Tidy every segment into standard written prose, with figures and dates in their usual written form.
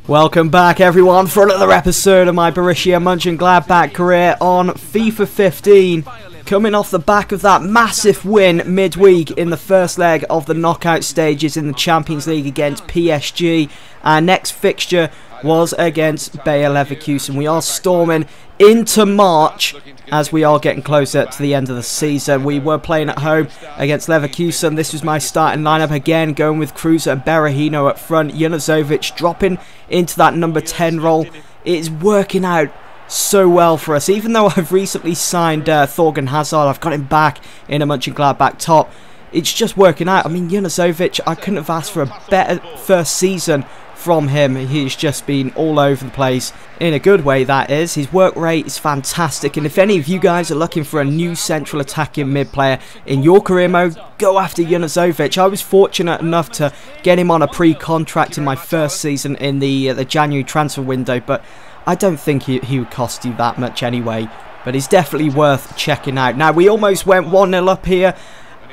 Welcome back everyone for another episode of my Borussia M'Gladbach career on FIFA 15. Coming off the back of that massive win midweek in the first leg of the knockout stages in the Champions League against PSG. Our next fixture was against Bayer Leverkusen. We are storming into March as we are getting closer to the end of the season. We were playing at home against Leverkusen. This was my starting lineup again, going with Kruse and Berahino up front. Junuzovic dropping into that number 10 role. It is working out so well for us. Even though I've recently signed Thorgan Hazard, I've got him back in a Mönchengladbach top. It's just working out. I mean, Junuzovic, I couldn't have asked for a better first season from him. He's just been all over the place in a good way, that is. His work rate is fantastic, and if any of you guys are looking for a new central attacking mid player in your career mode, go after Junuzovic. I was fortunate enough to get him on a pre-contract in my first season in the January transfer window, but I don't think he would cost you that much anyway, but he's definitely worth checking out. Now, we almost went 1-0 up here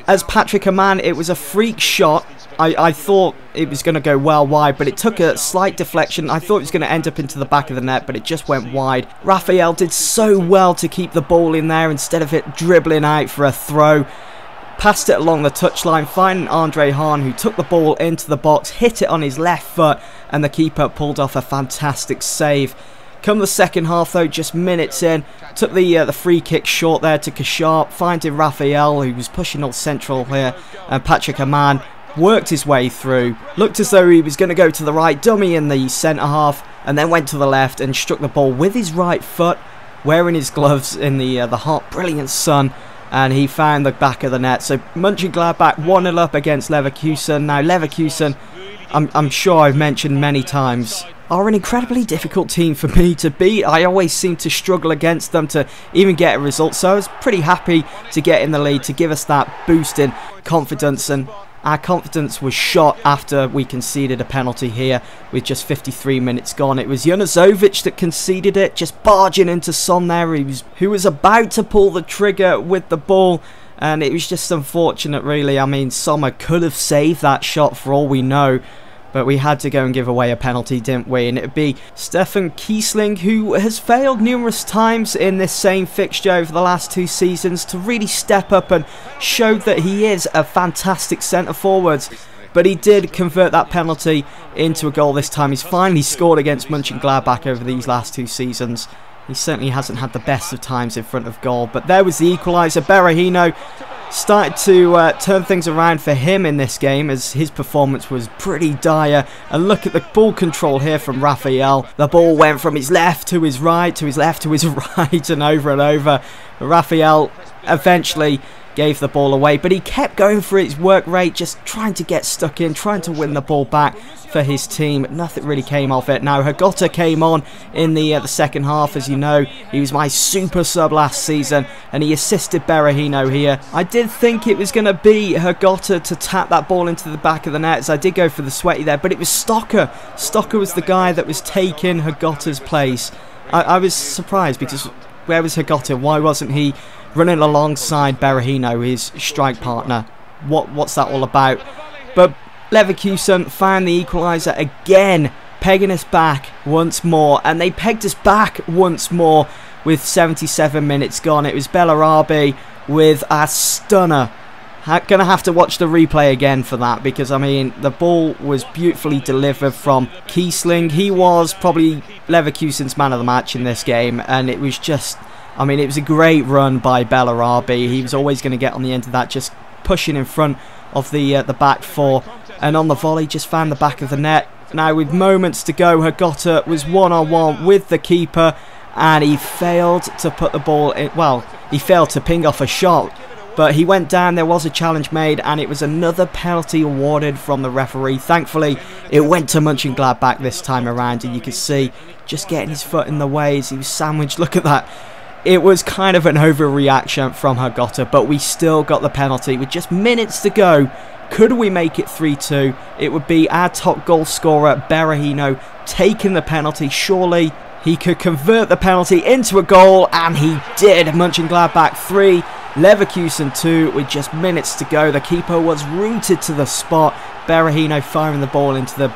as Patrick Aman. It was a freak shot. I thought it was going to go well wide, but it took a slight deflection. I thought it was going to end up into the back of the net, but it just went wide. Raphael did so well to keep the ball in there instead of it dribbling out for a throw. Passed it along the touchline, finding Andre Hahn, who took the ball into the box, hit it on his left foot, and the keeper pulled off a fantastic save. Come the second half though, just minutes in, took the free kick short there to Kasharp, finding Raphael, who was pushing all central here, and Patrick Aman worked his way through. Looked as though he was going to go to the right, dummy in the centre half, and then went to the left and struck the ball with his right foot, wearing his gloves in the hot, brilliant sun, and he found the back of the net. So Mönchengladbach 1-0 up against Leverkusen. Now Leverkusen, I'm sure I've mentioned many times, are an incredibly difficult team for me to beat. I always seem to struggle against them to even get a result, so I was pretty happy to get in the lead to give us that boost in confidence, and our confidence was shot after we conceded a penalty here with just 53 minutes gone. It was Junuzovic that conceded it, just barging into Son there, who was about to pull the trigger with the ball, and it was just unfortunate really. I mean, Sommer could have saved that shot for all we know, but we had to go and give away a penalty, didn't we? And it would be Stefan Kiesling, who has failed numerous times in this same fixture over the last 2 seasons, to really step up and show that he is a fantastic centre-forward. But he did convert that penalty into a goal this time. He's finally scored against Mönchengladbach over these last 2 seasons. He certainly hasn't had the best of times in front of goal. But there was the equaliser. Berahino started to turn things around for him in this game, as his performance was pretty dire. And look at the ball control here from Raphael. The ball went from his left to his right, to his left to his right, and over. Raphael eventually gave the ball away, but he kept going for his work rate, just trying to get stuck in, trying to win the ball back for his team. Nothing really came of it. Now Hagota came on in the second half. As you know, he was my super sub last season, and he assisted Berahino here. I did think it was going to be Hagota to tap that ball into the back of the net, as I did go for the sweaty there, but it was Stocker. Stocker was the guy that was taking Hagota's place. I was surprised, because where was Hagota? Why wasn't he running alongside Berahino, his strike partner? What's that all about? But Leverkusen found the equaliser again, pegging us back once more, and they pegged us back once more with 77 minutes gone. It was Bellarabi with a stunner. Gonna have to watch the replay again for that, because I mean, the ball was beautifully delivered from Kiesling. He was probably Leverkusen's man of the match in this game, and it was just, I mean, it was a great run by Bellarabi. He was always going to get on the end of that, just pushing in front of the back four, and on the volley just found the back of the net. Now with moments to go, Hagota was one-on-one with the keeper, and he failed to put the ball in. Well, he failed to ping off a shot, but he went down. There was a challenge made, and it was another penalty awarded from the referee. Thankfully, it went to Mönchengladbach this time around, and you could see just getting his foot in the way as he was sandwiched. Look at that. It was kind of an overreaction from Hagota, but we still got the penalty with just minutes to go. Could we make it 3-2? It would be our top goal scorer, Berahino, taking the penalty. Surely he could convert the penalty into a goal, and he did. Mönchengladbach 3, Leverkusen 2 with just minutes to go. The keeper was rooted to the spot. Berahino firing the ball into the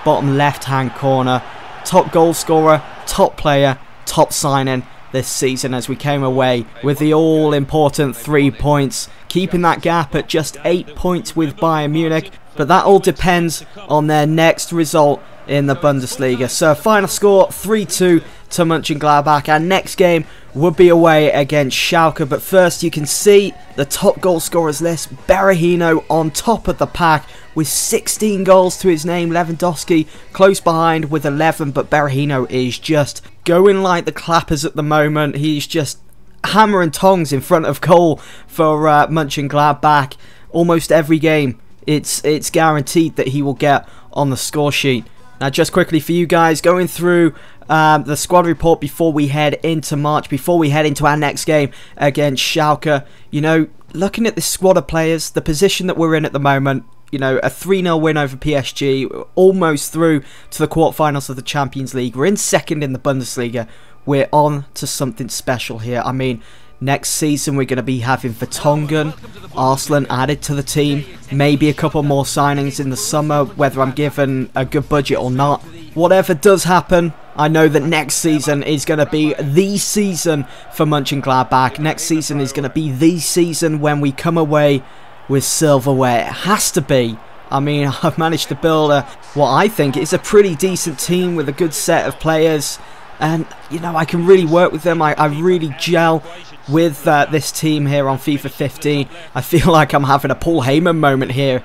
bottom left-hand corner. top goal scorer, top player, top signing this season, as we came away with the all-important 3 points, keeping that gap at just 8 points with Bayern Munich. But that all depends on their next result in the Bundesliga. So final score 3-2 to Mönchengladbach. Our next game would be away against Schalke. But first, you can see the top goal scorers list. Berahino on top of the pack with 16 goals to his name. Lewandowski close behind with 11. But Berahino is just going like the clappers at the moment. He's just hammer and tongs in front of goal for Mönchengladbach. Almost every game, it's guaranteed that he will get on the score sheet. Now, just quickly for you guys, going through the squad report before we head into March, before we head into our next game against Schalke. You know, looking at this squad of players, the position that we're in at the moment, you know, a 3-0 win over PSG, almost through to the quarterfinals of the Champions League. We're in second in the Bundesliga. We're on to something special here. I mean, next season we're going to be having Vertonghen, Arslan added to the team, maybe a couple more signings in the summer, whether I'm given a good budget or not. Whatever does happen, I know that next season is going to be the season for Mönchengladbach. Next season is going to be the season when we come away with silverware. It has to be. I mean, I've managed to build what I think is a pretty decent team with a good set of players. And, you know, I can really work with them. I really gel with this team here on FIFA 15. I feel like I'm having a Paul Heyman moment here.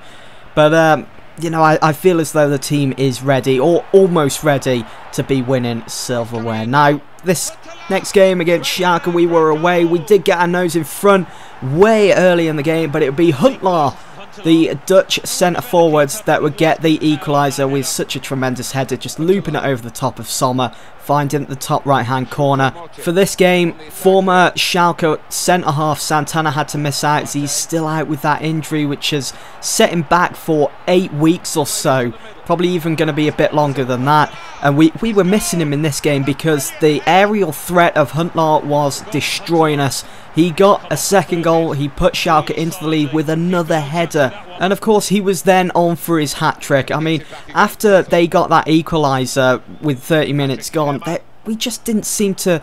But, you know, I feel as though the team is ready, or almost ready, to be winning silverware. Now, this next game against Schalke, we were away. We did get our nose in front way early in the game, but it would be Huntelaar, the Dutch centre-forwards, that would get the equaliser with such a tremendous header, just looping it over the top of Sommer, finding it at the top right-hand corner. For this game, former Schalke centre-half Santana had to miss out, as he's still out with that injury, which has set him back for 8 weeks or so. Probably even going to be a bit longer than that. And we were missing him in this game because the aerial threat of Huntelaar was destroying us. He got a second goal, he put Schalke into the lead with another header. And of course he was then on for his hat-trick. I mean, after they got that equaliser with 30 minutes gone, we just didn't seem to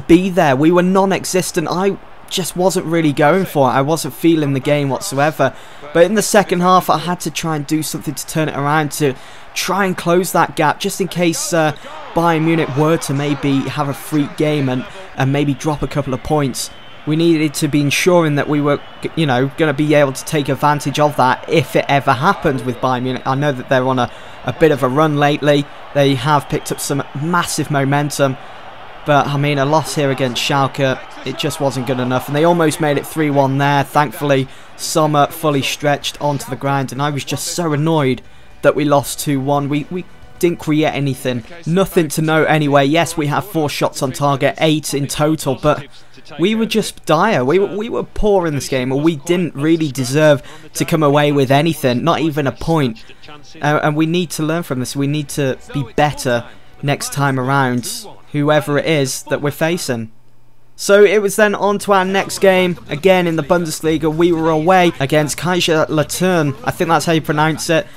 be there. We were non-existent. I just wasn't really going for it. I wasn't feeling the game whatsoever. But in the second half, I had to try and do something to turn it around, to try and close that gap, just in case Bayern Munich were to maybe have a freak game and maybe drop a couple of points. We needed to be ensuring that we were, you know, going to be able to take advantage of that if it ever happened with Bayern Munich. I know that they're on a bit of a run lately. They have picked up some massive momentum. But, I mean, a loss here against Schalke, it just wasn't good enough. And they almost made it 3-1 there. Thankfully, Sommer fully stretched onto the ground. And I was just so annoyed that we lost 2-1. We didn't create anything. Nothing to note anyway. Yes, we have 4 shots on target, 8 in total. But we were just dire. We were poor in this game. Or we didn't really deserve to come away with anything. Not even a point. And we need to learn from this. We need to be better next time around, whoever it is that we're facing. So it was then on to our next game, again in the Bundesliga. We were away against Kaiserslautern. I think that's how you pronounce it.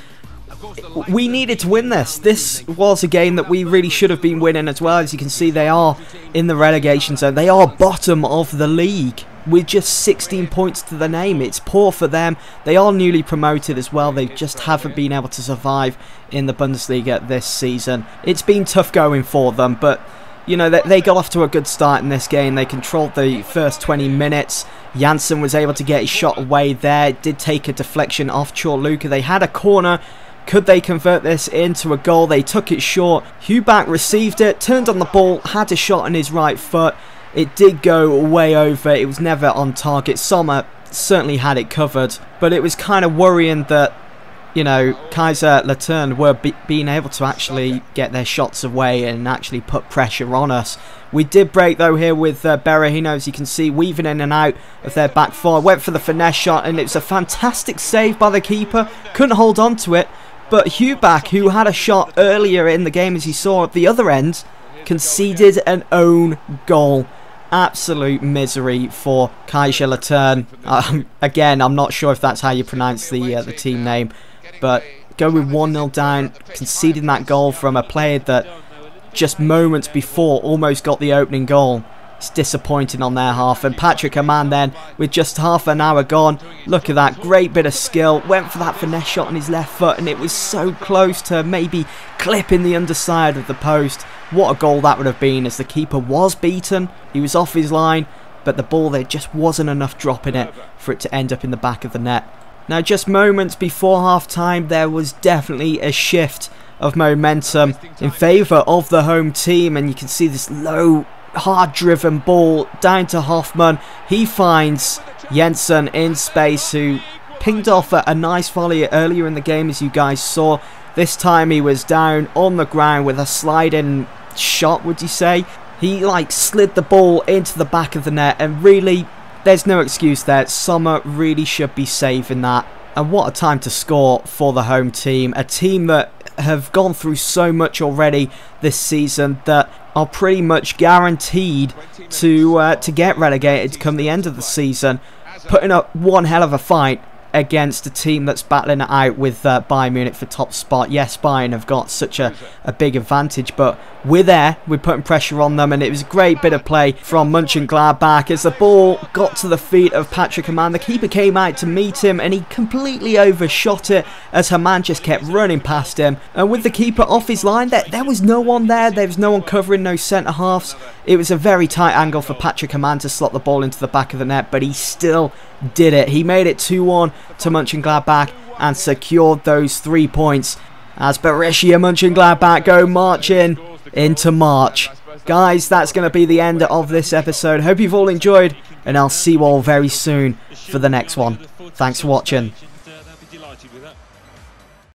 We needed to win this. This was a game that we really should have been winning as well. As you can see, they are in the relegation zone. They are bottom of the league with just 16 points to the name. It's poor for them. They are newly promoted as well. They just haven't been able to survive in the Bundesliga this season. It's been tough going for them, but you know, they got off to a good start in this game. They controlled the first 20 minutes. Janssen was able to get his shot away there. It did take a deflection off Chorluka. They had a corner. Could they convert this into a goal? They took it short. Huback received it, turned on the ball, had a shot on his right foot. It did go way over. It was never on target. Sommer certainly had it covered. But it was kind of worrying that, you know, Kaiserslautern were being able to actually get their shots away and actually put pressure on us. We did break though here with Berahino, as you can see, weaving in and out of their back four. Went for the finesse shot and it was a fantastic save by the keeper. Couldn't hold on to it. But Huback, who had a shot earlier in the game, as you saw at the other end, conceded an own goal. Absolute misery for Kaiserslautern. Again, I'm not sure if that's how you pronounce the team name. But going 1-0 down, conceding that goal from a player that just moments before almost got the opening goal. It's disappointing on their half, and Patrick Amann then, with just half an hour gone, look at that, great bit of skill, went for that finesse shot on his left foot, and it was so close to maybe clipping the underside of the post. What a goal that would have been, as the keeper was beaten, he was off his line, but the ball there just wasn't enough drop in it for it to end up in the back of the net. Now, just moments before half time, there was definitely a shift of momentum in favour of the home team, and you can see this low, hard driven ball down to Hoffman. He finds Jensen in space, who pinged off a nice volley earlier in the game, as you guys saw. This time he was down on the ground with a sliding shot, would you say. He like slid the ball into the back of the net, and really there's no excuse there. Sommer really should be saving that. And what a time to score for the home team, a team that have gone through so much already this season, that are pretty much guaranteed to get relegated come the end of the season, putting up one hell of a fight against a team that's battling it out with Bayern Munich for top spot. Yes, Bayern have got such a big advantage, but we're there, we're putting pressure on them, and it was a great bit of play from Mönchengladbach as the ball got to the feet of Patrick Amann. The keeper came out to meet him, and he completely overshot it as Amann just kept running past him, and with the keeper off his line, there was no one there, there was no one covering, no centre halves. It was a very tight angle for Patrick Amann to slot the ball into the back of the net, but he still did it. He made it 2-1 to Mönchengladbach and secured those 3 points as Borussia Mönchengladbach go marching into March. Guys, that's going to be the end of this episode. Hope you've all enjoyed, and I'll see you all very soon for the next one. Thanks for watching.